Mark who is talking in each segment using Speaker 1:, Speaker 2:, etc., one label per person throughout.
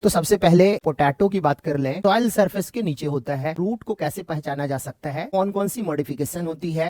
Speaker 1: तो सबसे पहले पोटैटो की बात कर लें। सॉइल सरफेस के नीचे होता है। रूट को कैसे पहचाना जा सकता है, कौन कौन सी मॉडिफिकेशन होती है।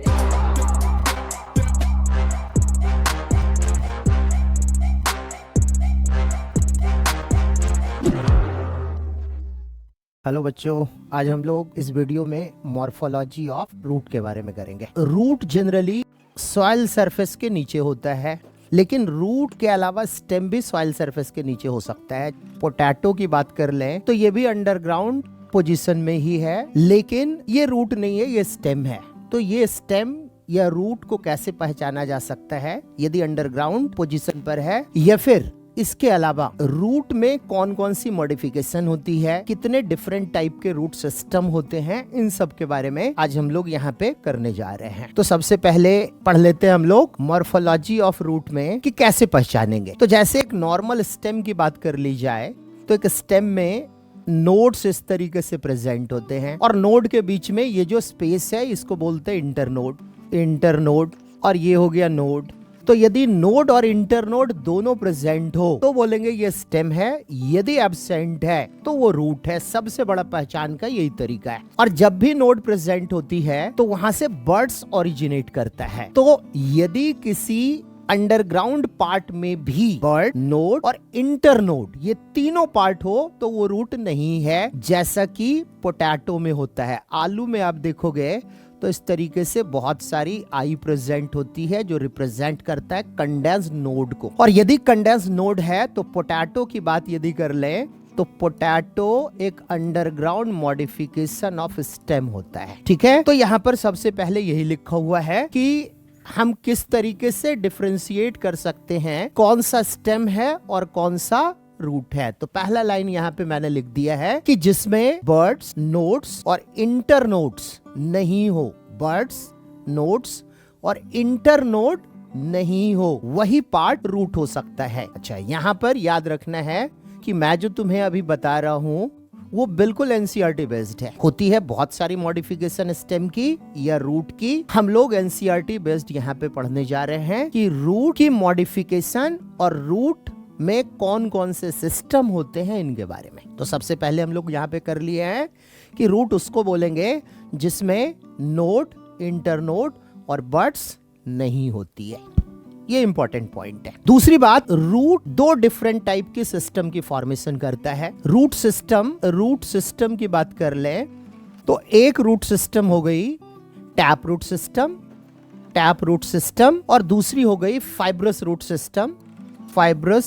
Speaker 1: हेलो बच्चों, आज हम लोग इस वीडियो में मॉर्फोलॉजी ऑफ रूट के बारे में करेंगे। रूट जनरली सॉइल सरफेस के नीचे होता है, लेकिन रूट के अलावा स्टेम भी सॉइल सरफेस के नीचे हो सकता है। पोटैटो की बात कर लें तो ये भी अंडरग्राउंड पोजीशन में ही है, लेकिन ये रूट नहीं है, ये स्टेम है। तो ये स्टेम या रूट को कैसे पहचाना जा सकता है, यदि अंडरग्राउंड पोजीशन पर है, या फिर इसके अलावा रूट में कौन कौन सी मॉडिफिकेशन होती है, कितने डिफरेंट टाइप के रूट सिस्टम होते हैं, इन सब के बारे में आज हम लोग यहाँ पे करने जा रहे हैं। तो सबसे पहले पढ़ लेते हैं हम लोग मॉर्फोलॉजी ऑफ रूट में कि कैसे पहचानेंगे। तो जैसे एक नॉर्मल स्टेम की बात कर ली जाए तो एक स्टेम में नोड्स इस तरीके से प्रेजेंट होते हैं, और नोड के बीच में ये जो स्पेस है इसको बोलते हैं इंटरनोड, और ये हो गया नोड। तो यदि नोड और इंटरनोड दोनों प्रेजेंट हो तो बोलेंगे ये स्टेम है, यदि एब्सेंट है तो वो रूट है। सबसे बड़ा पहचान का यही तरीका है। और जब भी नोड प्रेजेंट होती है तो वहां से बर्ड्स ओरिजिनेट करता है। तो यदि किसी अंडरग्राउंड पार्ट में भी बर्ड, नोड और इंटरनोड ये तीनों पार्ट हो तो वो रूट नहीं है, जैसा कि पोटैटो में होता है। आलू में आप देखोगे तो इस तरीके से बहुत सारी आई प्रेजेंट होती है जो रिप्रेजेंट करता है कंडेंस नोड को। और यदि कंडेंस नोड है तो पोटैटो की बात यदि कर लें तो पोटैटो एक अंडरग्राउंड मॉडिफिकेशन ऑफ स्टेम होता है। ठीक है, तो यहाँ पर सबसे पहले यही लिखा हुआ है कि हम किस तरीके से डिफरेंशिएट कर सकते हैं कौन सा स्टेम है और कौन सा रूट है। तो पहला लाइन यहाँ पे मैंने लिख दिया है कि जिसमें बर्ड्स, नोड्स और इंटरनोड्स नहीं हो, बर्ड्स, नोड्स और इंटरनोड नहीं हो, वही पार्ट रूट हो सकता है। अच्छा, यहाँ पर याद रखना है कि मैं जो तुम्हें अभी बता रहा हूँ वो बिल्कुल एनसीईआरटी बेस्ड है। होती है बहुत सारी मॉडिफिकेशन स्टेम की या रूट की। हम लोग एनसीईआरटी बेस्ड यहाँ पे पढ़ने जा रहे हैं कि रूट की मॉडिफिकेशन और रूट में कौन कौन से सिस्टम होते हैं इनके बारे में। तो सबसे पहले हम लोग यहाँ पे कर लिए हैं कि रूट उसको बोलेंगे जिसमें नोड, इंटरनोड और बर्ड्स नहीं होती है। ये इंपॉर्टेंट पॉइंट है। दूसरी बात, रूट दो डिफरेंट टाइप के सिस्टम की फॉर्मेशन करता है। रूट सिस्टम की बात कर ले तो एक रूट सिस्टम हो गई टैप रूट सिस्टम, और दूसरी हो गई फाइब्रस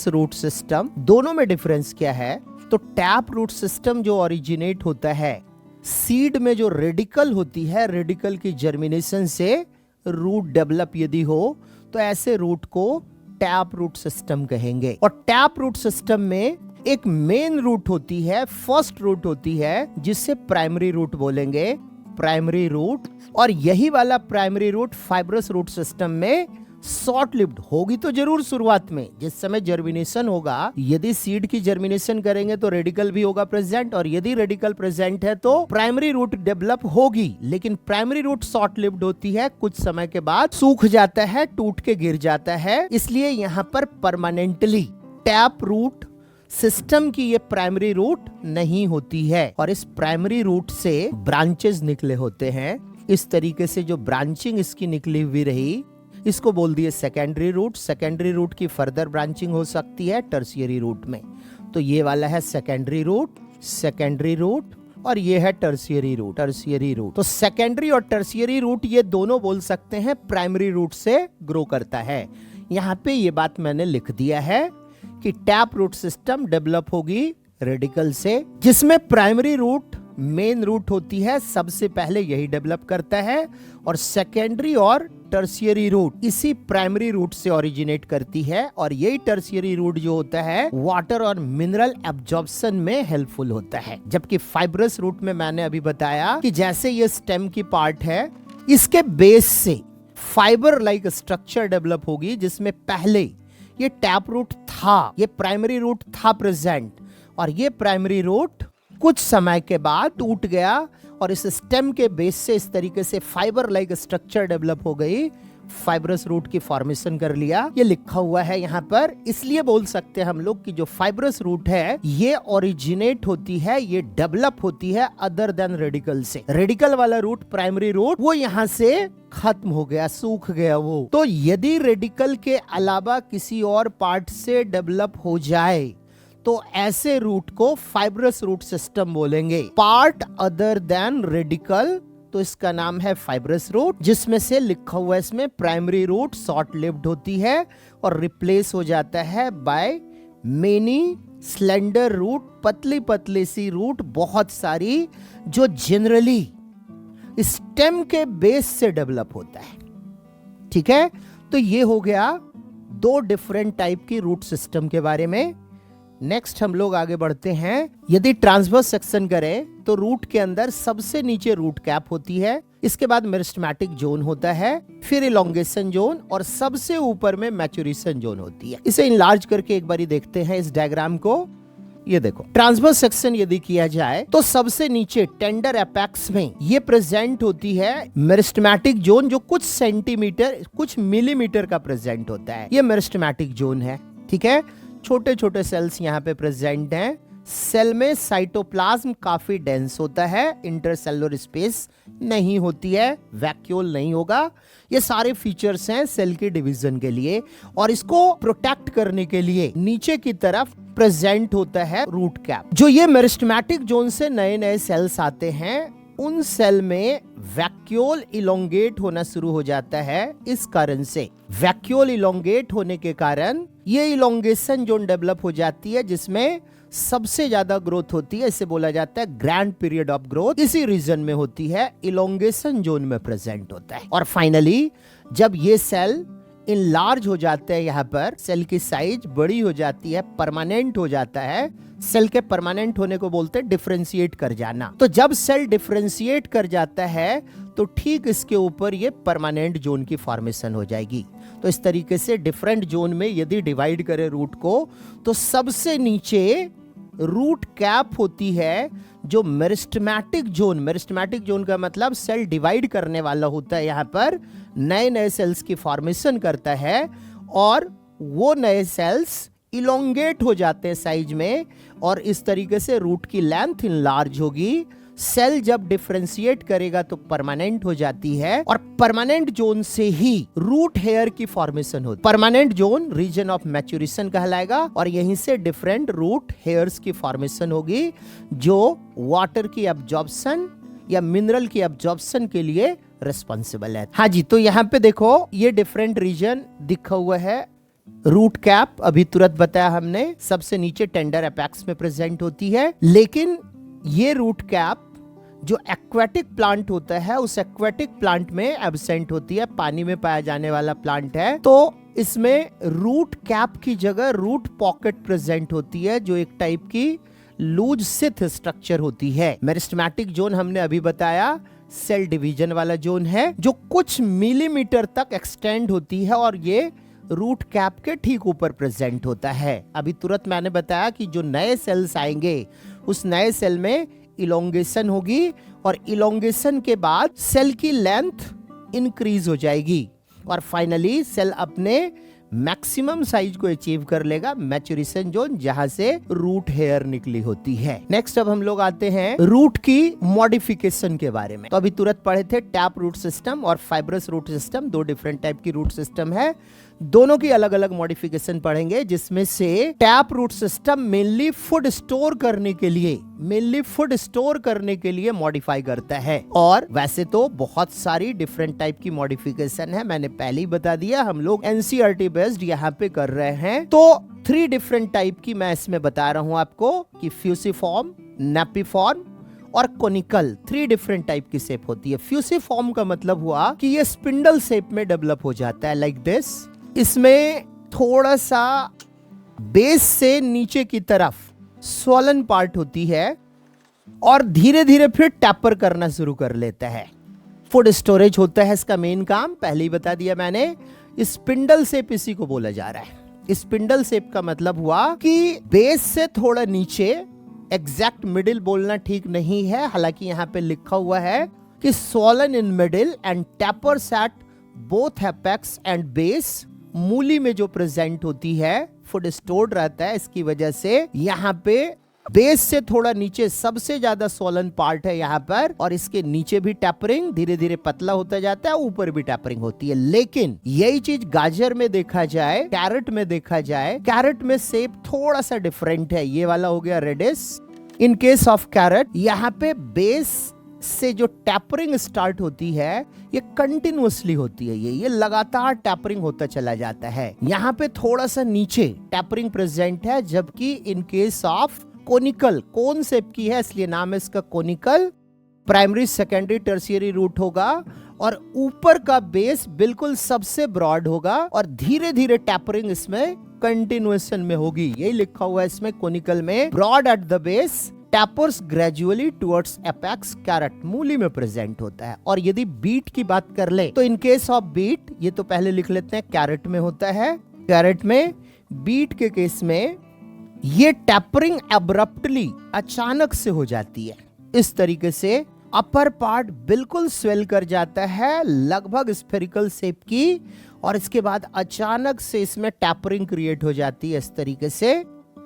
Speaker 1: रूट सिस्टम। दोनों में डिफरेंस क्या है? तो टैप रूट सिस्टम जो ओरिजिनेट होता है सीड में, जो रेडिकल होती है, रेडिकल की जर्मिनेशन से रूट डेवलप यदि हो तो ऐसे रूट को टैप रूट सिस्टम कहेंगे। और टैप रूट सिस्टम में एक मेन रूट होती है, फर्स्ट रूट होती है, जिससे प्राइमरी रूट बोलेंगे, प्राइमरी रूट। और यही वाला primary root fibrous root system में शॉर्ट लिव्ड होगी तो जरूर शुरुआत में, जिस समय जर्मिनेशन होगा, यदि सीड की जर्मिनेशन करेंगे तो रेडिकल भी होगा प्रेजेंट, और यदि रेडिकल प्रेजेंट है तो प्राइमरी रूट डेवलप होगी। लेकिन प्राइमरी रूट शॉर्ट लिव्ड होती है, कुछ समय के बाद सूख जाता है, टूट के गिर जाता है। इसलिए यहाँ पर परमानेंटली टैप रूट सिस्टम की ये प्राइमरी रूट नहीं होती है, और इस प्राइमरी रूट से ब्रांचेस निकले होते हैं। इस तरीके से जो ब्रांचिंग इसकी निकली हुई रही, इसको बोल दिए सेकेंडरी रूट। सेकेंडरी रूट की फर्दर ब्रांचिंग हो सकती है टर्शियरी रूट में। तो ये वाला है सेकेंडरी रूट, और ये है टर्शियरी रूट। तो सेकेंडरी और टर्शियरी रूट ये दोनों बोल सकते हैं प्राइमरी रूट से ग्रो करता है। यहाँ पे ये बात मैंने लिख दिया है कि टैप रूट सिस्टम डेवलप होगी रेडिकल से, जिसमें प्राइमरी रूट मेन रूट होती है, सबसे पहले यही डेवलप करता है, और सेकेंडरी और टर्शियरी रूट इसी प्राइमरी रूट से ओरिजिनेट करती है। और यही टर्शियरी रूट जो होता है वाटर और मिनरल एब्जॉर्प्शन में हेल्पफुल होता है। जबकि फाइब्रस रूट में मैंने अभी बताया कि जैसे ये स्टेम की पार्ट है, इसके बेस से फाइबर लाइक स्ट्रक्चर डेवलप होगी, जिसमें पहले ये टैप रूट था, ये प्राइमरी रूट था प्रेजेंट, और ये प्राइमरी रूट कुछ समय के बाद टूट गया, और इस स्टेम के बेस से इस तरीके से फाइबर लाइक स्ट्रक्चर डेवलप हो गई, फाइब्रस रूट की फॉर्मेशन कर लिया। ये लिखा हुआ है यहाँ पर, इसलिए बोल सकते हैं हम लोग कि जो फाइब्रस रूट है ये ओरिजिनेट होती है, ये डेवलप होती है अदर देन रेडिकल से। रेडिकल वाला रूट, प्राइमरी रूट, वो यहाँ से खत्म हो गया, सूख गया वो। तो यदि रेडिकल के अलावा किसी और पार्ट से डेवलप हो जाए तो ऐसे रूट को फाइब्रस रूट सिस्टम बोलेंगे। पार्ट अदर देन रेडिकल, तो इसका नाम है फाइब्रस रूट, जिसमें से लिखा हुआ है इसमें प्राइमरी रूट शॉर्ट लिव्ड होती है और रिप्लेस हो जाता है बाय मेनी स्लेंडर रूट, पतली पतली सी रूट, बहुत सारी, जो जनरली स्टेम के बेस से डेवलप होता है। ठीक है, तो ये हो गया दो डिफरेंट टाइप की रूट सिस्टम के बारे में। नेक्स्ट हम लोग आगे बढ़ते हैं। यदि ट्रांसवर्स सेक्शन करें तो रूट के अंदर सबसे नीचे रूट कैप होती है, इसके बाद मेरिस्टेमेटिक जोन होता है, फिर इलोंगेशन जोन और सबसे ऊपर में मैच्योरेशन जोन होती है। इसे इनलार्ज करके एक बारी देखते हैं इस डायग्राम को। ये देखो, ट्रांसवर्स सेक्शन यदि किया जाए तो सबसे नीचे टेंडर एपेक्स में ये प्रेजेंट होती है मेरिस्टेमेटिक जोन, जो कुछ सेंटीमीटर, कुछ मिलीमीटर का प्रेजेंट होता है। ये मेरिस्टेमेटिक जोन है। ठीक है, छोटे छोटे सेल्स यहाँ पे प्रेजेंट हैं। सेल में साइटोप्लाज्म काफी डेंस होता है, इंटरसेलुलर स्पेस नहीं होती है, वैक्यूल नहीं होगा। ये सारे फीचर्स हैं सेल के डिवीजन के लिए, और इसको प्रोटेक्ट करने के लिए नीचे की तरफ प्रेजेंट होता है रूट कैप। जो ये मेरिस्टेमेटिक जोन से नए नए सेल्स आते हैं, उन सेल में वैक्यूल इलोंगेट होना शुरू हो जाता है। इस कारण से वैक्यूल इलोंगेट होने के कारण ये इलोंगेशन जोन डेवलप हो जाती है, जिसमें सबसे ज्यादा ग्रोथ होती है। इसे बोला जाता है ग्रैंड पीरियड ऑफ ग्रोथ। इसी रीजन में होती है, इलोंगेशन जोन में प्रेजेंट होता है। और फाइनली जब ये सेल इनलार्ज हो जाते हैं, यहाँ पर सेल की साइज बड़ी हो जाती है, परमानेंट हो जाता है। सेल के परमानेंट होने को बोलते हैं डिफरेंशिएट कर जाना। तो जब सेल डिफरेंशिएट कर जाता है तो ठीक इसके ऊपर ये परमानेंट जोन की फॉर्मेशन हो जाएगी। तो इस तरीके से डिफरेंट जोन में यदि डिवाइड करें रूट को, तो सबसे नीचे रूट कैप होती है, जो मेरिस्टेमेटिक जोन, मेरिस्टेमेटिक जोन का मतलब सेल डिवाइड करने वाला होता है, यहाँ पर नए नए सेल्स की फॉर्मेशन करता है, और वो नए सेल्स इलोंगेट हो जाते हैं साइज में, और इस तरीके से रूट की लेंथ इनलार्ज होगी। सेल जब डिफरेंशिएट करेगा तो परमानेंट हो जाती है, और परमानेंट जोन से ही रूट हेयर की फॉर्मेशन होती है। Permanent zone region of maturation कहलाएगा, और यहीं से डिफरेंट रूट हेयर्स की फॉर्मेशन होगी, जो वाटर की एब्जॉर्प्शन या मिनरल की एब्जॉर्प्शन के लिए रिस्पॉन्सिबल है। हाँ जी, तो यहाँ पे देखो ये डिफरेंट रीजन दिखा हुआ है। रूट कैप अभी तुरंत बताया हमने, सबसे नीचे टेंडर एपेक्स में प्रेजेंट होती है। लेकिन ये रूट कैप जो एक्वेटिक प्लांट होता है, उस एक्वेटिक प्लांट में एब्सेंट होती है, पानी में पाया जाने वाला प्लांट है। तो इसमें रूट कैप की जगह रूट पॉकेट प्रेजेंट होती है, जो एक टाइप की लूज सिथ स्ट्रक्चर होती है। मेरिस्टेमेटिक जोन हमने अभी बताया सेल डिवीजन वाला जोन है, जो कुछ मिलीमीटर तक एक्सटेंड होती है, और ये रूट कैप के ठीक ऊपर प्रेजेंट होता है। अभी तुरंत मैंने बताया कि जो नए सेल्स आएंगे, उस नए सेल में इलोंगेशन होगी, और इलोंगेशन के बाद सेल की लेंथ इंक्रीज हो जाएगी, और फाइनली सेल अपने मैक्सिमम साइज को अचीव कर लेगा, मैच्योरेशन जोन, जहां से रूट हेयर निकली होती है। नेक्स्ट अब हम लोग आते हैं रूट की मॉडिफिकेशन के बारे में। तो अभी तुरंत पढ़े थे टैप रूट सिस्टम और फाइब्रस रूट सिस्टम, दो डिफरेंट टाइप की रूट सिस्टम है। दोनों की अलग अलग मॉडिफिकेशन पढ़ेंगे, जिसमें से tap root system mainly food store करने के लिए मॉडिफाई करता है। और वैसे तो बहुत सारी डिफरेंट टाइप की मॉडिफिकेशन है, मैंने पहले ही बता दिया, हम लोग एनसीईआरटी बेस्ड यहाँ पे कर रहे हैं। तो 3 डिफरेंट टाइप की मैं इसमें बता रहा हूँ आपको, कि फ्यूसिफॉर्म, नेपिफॉर्म और कोनिकल। 3 डिफरेंट टाइप की शेप होती है। फ्यूसिफॉर्म का मतलब हुआ कि ये स्पिंडल शेप में डेवलप हो जाता है, लाइक दिस। इसमें थोड़ा सा बेस से नीचे की तरफ स्वॉलन पार्ट होती है, और धीरे धीरे फिर टैपर करना शुरू कर लेता है। फूड स्टोरेज होता है इसका मेन काम, पहले ही बता दिया मैंने। स्पिंडल शेप इसी को बोला जा रहा है। स्पिंडल शेप का मतलब हुआ कि बेस से थोड़ा नीचे, एग्जैक्ट मिडिल बोलना ठीक नहीं है, हालांकि यहाँ पे लिखा हुआ है कि swollen in middle and tapers at both apex and base मूली में जो प्रेजेंट होती है, फूड स्टोर्ड रहता है, इसकी वजह से यहाँ पे बेस से थोड़ा नीचे सबसे ज्यादा सोलन पार्ट है यहाँ पर, और इसके नीचे भी टैपरिंग धीरे धीरे पतला होता जाता है, ऊपर भी टैपरिंग होती है। लेकिन यही चीज गाजर में देखा जाए, कैरेट में देखा जाए, कैरेट में शेप थोड़ा सा डिफरेंट है। ये वाला हो गया radish. In case of carrot यहाँ पे बेस से जो टैपरिंग स्टार्ट होती है ये कंटिन्यूअसली होती है, ये लगातार टैपरिंग होता चला जाता है। यहाँ पे थोड़ा सा नीचे टैपरिंग प्रेजेंट है, जबकि in case of conical, cone shape की है इसलिए नाम है इसका conical, primary secondary tertiary root होगा, और ऊपर का बेस बिल्कुल सबसे ब्रॉड होगा और धीरे धीरे टैपरिंग इसमें कंटिन्यूएशन में होगी। यही लिखा हुआ है इसमें कोनिकल में, broad at the base, tapers gradually towards apex, carrot मूली में प्रेजेंट होता है। और यदि बीट की बात कर ले तो इन केस ऑफ बीट, ये तो पहले लिख लेते हैं, कैरेट में होता है। कैरेट में बीट के केस में ये टैपरिंग अब्रप्टली अचानक से हो जाती है। इस तरीके से अपर पार्ट बिल्कुल स्वेल कर जाता है लगभग स्फेरिकल शेप की, और इसके बाद अचानक से इसमें टैपरिंग क्रिएट हो जाती है इस तरीके से।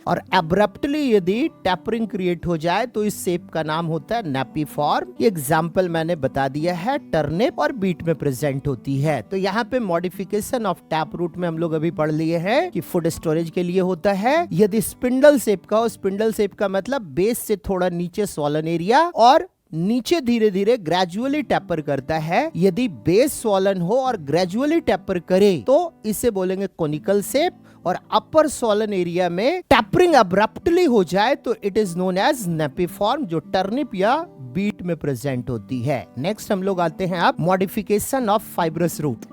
Speaker 1: और एब्रप्टली यदि टैपरिंग क्रिएट हो जाए तो इस शेप का नाम होता है नेपिफॉर्म। ये एग्जाम्पल मैंने बता दिया है, टर्निप और बीट में प्रेजेंट होती है। तो यहाँ पे मॉडिफिकेशन ऑफ टैप रूट में हम लोग अभी पढ़ लिए हैं कि फूड स्टोरेज के लिए होता है। यदि स्पिंडल शेप का हो, स्पिंडल शेप का मतलब बेस से थोड़ा नीचे स्वॉलन एरिया और नीचे धीरे धीरे ग्रेजुअली टैपर करता है। यदि बेस स्वॉलन हो और ग्रेजुअली टैपर करे तो इसे बोलेंगे कोनिकल शेप, और अपर स्वॉलन एरिया में टैपरिंग अब्रप्टली हो जाए तो इट इज नोन एज नेपिफॉर्म, जो टर्निप या बीट में प्रेजेंट होती है। नेक्स्ट हम लोग आते हैं अब मॉडिफिकेशन ऑफ फाइब्रस रूट।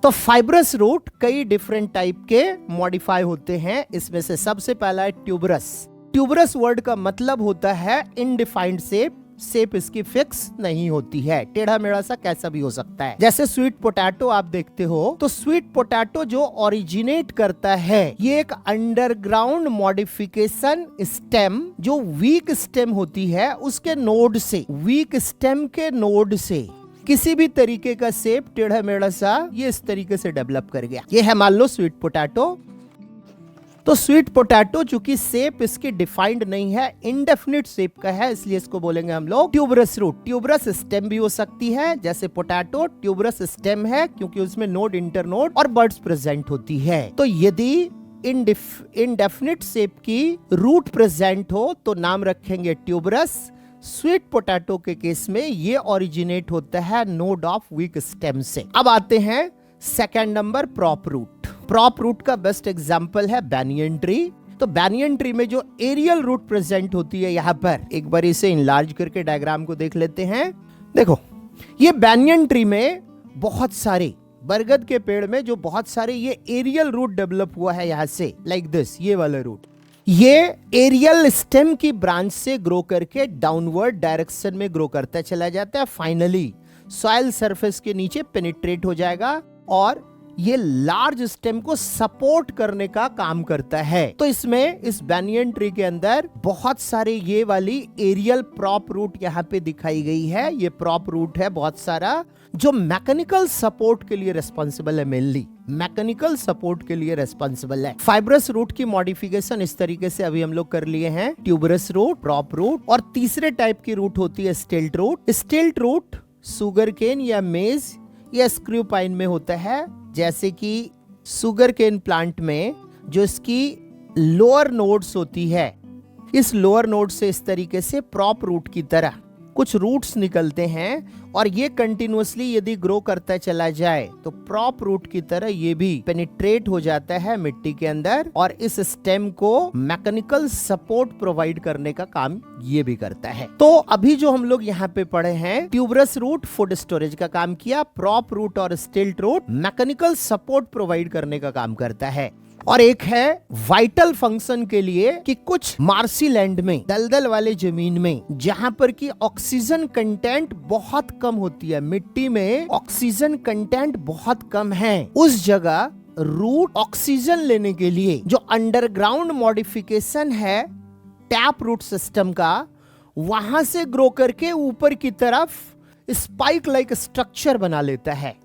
Speaker 1: तो फाइब्रस रूट कई डिफरेंट टाइप के मॉडिफाई होते हैं, इसमें से सबसे पहला है ट्यूबरस। ट्यूबरस वर्ड का मतलब होता है इनडिफाइंड शेप, शेप इसकी फिक्स नहीं होती है, टेढ़ा मेढ़ा सा कैसा भी हो सकता है। जैसे स्वीट पोटैटो आप देखते हो, तो स्वीट पोटैटो जो ओरिजिनेट करता है ये एक अंडरग्राउंड मॉडिफिकेशन स्टेम, जो वीक स्टेम होती है उसके नोड से, वीक स्टेम के नोड से किसी भी तरीके का शेप टेढ़ा मेढ़ा सा ये इस तरीके से डेवलप कर गया। ये है मान लो स्वीट पोटैटो। तो स्वीट पोटैटो चूंकि शेप इसकी डिफाइंड नहीं है, इंडेफिनिट शेप का है, इसलिए इसको बोलेंगे हम लोग ट्यूबरस रूट। ट्यूबरस स्टेम भी हो सकती है, जैसे पोटैटो ट्यूबरस स्टेम है क्योंकि उसमें नोड, इंटरनोड और बड्स प्रेजेंट होती है। तो यदि इंडेफिनिट शेप की रूट प्रेजेंट हो तो नाम रखेंगे ट्यूबरस। स्वीट पोटैटो के केस में ये ओरिजिनेट होता है नोड ऑफ वीक स्टेम से। अब आते हैं second number, prop root. Prop root का बेस्ट एग्जांपल है बैनियन ट्री। तो बैनियन ट्री में जो एरियल रूट प्रेजेंट होती है, यहाँ पर एक बार इसे इनलार्ज करके डायग्राम को देख लेते हैं। देखो ये बैनियन ट्री में बहुत सारे, बरगद के पेड़ में जो बहुत सारे ये एरियल रूट डेवलप हुआ है यहाँ से, लाइक दिस, ये वाला रूट, ये एरियल स्टेम की ब्रांच से ग्रो करके डाउनवर्ड डायरेक्शन में ग्रो करता चला जाता है। फाइनली सॉइल सरफेस के नीचे पेनिट्रेट हो जाएगा और ये लार्ज स्टेम को सपोर्ट करने का काम करता है। तो इसमें इस बैनियन ट्री के अंदर बहुत सारे ये वाली एरियल प्रॉप रूट यहाँ पे दिखाई गई है। ये प्रॉप रूट है बहुत सारा, जो मैकेनिकल सपोर्ट के लिए रेस्पॉन्सिबल है, मेनली मैकेनिकल सपोर्ट के लिए रेस्पॉन्सिबल है। फाइब्रस रूट की मॉडिफिकेशन इस तरीके से अभी हम लोग कर लिए हैं, ट्यूबरस रूट, प्रॉप रूट, और तीसरे टाइप की रूट होती है स्टिल्ट रूट। स्टिल्ट रूट सुगर केन या मेज या स्क्रू पाइन में होता है। जैसे कि सुगर केन प्लांट में जो इसकी लोअर नोड्स होती है, इस लोअर नोड से इस तरीके से प्रॉप रूट की तरह कुछ रूट्स निकलते हैं और ये कंटिन्यूअसली यदि ग्रो करता चला जाए तो प्रॉप रूट की तरह ये भी पेनिट्रेट हो जाता है मिट्टी के अंदर और इस स्टेम को मैकेनिकल सपोर्ट प्रोवाइड करने का काम ये भी करता है। तो अभी जो हम लोग यहाँ पे पढ़े हैं, ट्यूबरस रूट फूड स्टोरेज का काम किया, प्रॉप रूट और स्टिल्ट रूट मैकेनिकल सपोर्ट प्रोवाइड करने का काम करता है। और एक है वाइटल फंक्शन के लिए कि कुछ मार्सी लैंड में, दलदल वाले जमीन में, जहां पर की ऑक्सीजन कंटेंट बहुत कम होती है, मिट्टी में ऑक्सीजन कंटेंट बहुत कम है, उस जगह रूट ऑक्सीजन लेने के लिए जो अंडरग्राउंड मॉडिफिकेशन है टैप रूट सिस्टम का, वहां से ग्रो करके ऊपर की तरफ स्पाइक लाइक स्ट्रक्चर बना लेता है।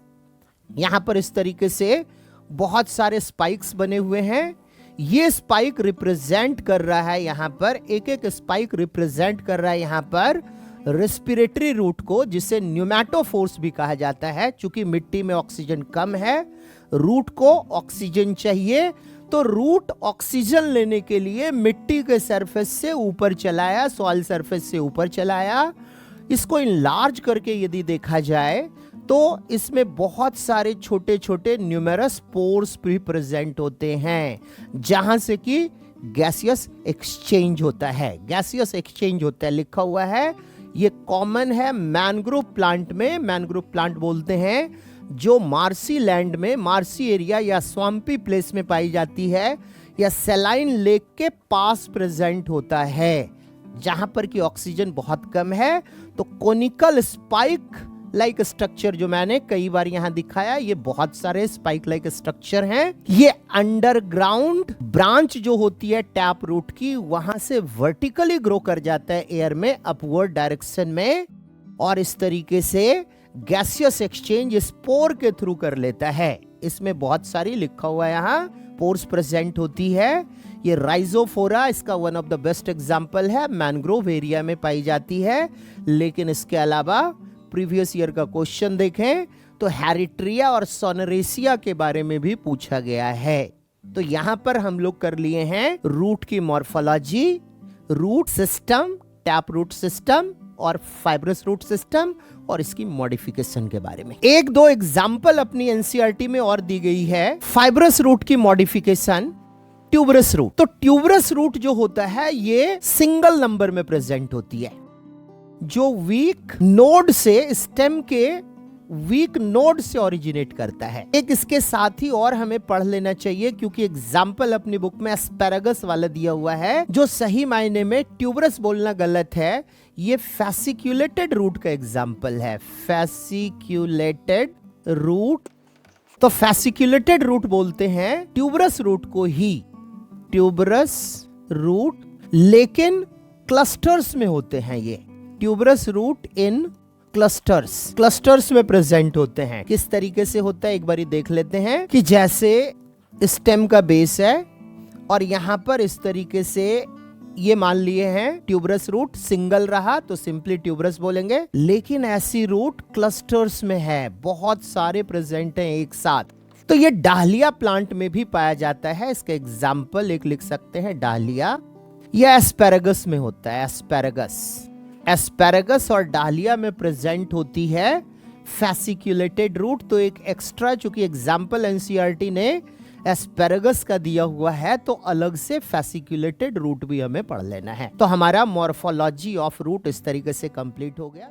Speaker 1: यहाँ पर इस तरीके से बहुत सारे स्पाइक्स बने हुए हैं। ये स्पाइक रिप्रेजेंट कर रहा है, यहाँ पर एक एक स्पाइक रिप्रेजेंट कर रहा है यहाँ पर रेस्पिरेटरी रूट को, जिसे न्यूमैटोफोर्स भी कहा जाता है। चूंकि मिट्टी में ऑक्सीजन कम है, रूट को ऑक्सीजन चाहिए, तो रूट ऑक्सीजन लेने के लिए मिट्टी के सरफेस से ऊपर चलाया, सॉइल सरफेस से ऊपर चलाया। इसको इनलार्ज करके यदि देखा जाए तो इसमें बहुत सारे छोटे छोटे न्यूमेरस पोर्स भी प्रेजेंट होते हैं, जहां से कि गैसियस एक्सचेंज होता है। गैसियस एक्सचेंज होता है, लिखा हुआ है। ये कॉमन है मैंग्रोव प्लांट में। मैंग्रोव प्लांट बोलते हैं जो मार्सी लैंड में, मार्सी एरिया या स्वाम्पी प्लेस में पाई जाती है, या सैलाइन लेक के पास प्रेजेंट होता है, जहां पर कि ऑक्सीजन बहुत कम है। तो कोनिकल स्पाइक लाइक स्ट्रक्चर जो मैंने कई बार यहां दिखाया, ये बहुत सारे स्पाइक लाइक स्ट्रक्चर हैं। ये अंडरग्राउंड ब्रांच जो होती है टैप रूट की, वहां से वर्टिकली ग्रो कर जाता है एयर में अपवर्ड डायरेक्शन में, और इस तरीके से गैसियस एक्सचेंज स्पोर के थ्रू कर लेता है। इसमें बहुत सारी, लिखा हुआ है यहाँ, पोर्स प्रेजेंट होती है। ये राइजोफोरा इसका one of the best example है, मैंग्रोव एरिया में पाई जाती है। लेकिन इसके अलावा प्रीवियस ईयर का क्वेश्चन देखें तो हैरिट्रिया और सोनरेसिया के बारे में भी पूछा गया है। तो यहां पर हम लोग कर लिए हैं रूट की morphology, root system, tap root system और फाइब्रस रूट सिस्टम, और इसकी मॉडिफिकेशन के बारे में। एक दो एग्जाम्पल अपनी एनसीईआरटी में और दी गई है। फाइब्रस रूट की मॉडिफिकेशन, ट्यूबरस रूट। तो ट्यूबरस रूट जो होता है ये सिंगल नंबर में प्रेजेंट होती है, जो वीक नोड से, स्टेम के वीक नोड से ओरिजिनेट करता है। एक इसके साथ ही और हमें पढ़ लेना चाहिए, क्योंकि एग्जाम्पल अपनी बुक में एस्पैरागस वाला दिया हुआ है, जो सही मायने में ट्यूबरस बोलना गलत है। ये फैसिक्यूलेटेड रूट का एग्जाम्पल है, फैसिक्यूलेटेड रूट। तो फैसिक्यूलेटेड रूट बोलते हैं ट्यूबरस रूट को ही, ट्यूबरस रूट, लेकिन क्लस्टर्स में होते हैं ये ट्यूबरस रूट इन क्लस्टर्स, क्लस्टर्स में प्रेजेंट होते हैं। किस तरीके से होता है एक बारी देख लेते हैं, कि जैसे स्टेम का बेस है और यहां पर इस तरीके से ये मान लिए हैं ट्यूबरस रूट सिंगल रहा तो सिंपली ट्यूबरस बोलेंगे, लेकिन ऐसी रूट क्लस्टर्स में है, बहुत सारे प्रेजेंट हैं एक साथ। तो ये डाहलिया प्लांट में भी पाया जाता है। इसका एग्जाम्पल एक लिख सकते हैं, डाहलिया। यह एस्पैरागस में होता है, एस्पैरागस। एस्पैरागस और डाहलिया में प्रेजेंट होती है फैसिक्यूलेटेड रूट। तो एक एक्स्ट्रा, चूंकि एग्जाम्पल एनसीईआरटी ने एस्पैरागस का दिया हुआ है, तो अलग से फैसिक्यूलेटेड रूट भी हमें पढ़ लेना है। तो हमारा मॉर्फोलॉजी ऑफ रूट इस तरीके से कंप्लीट हो गया।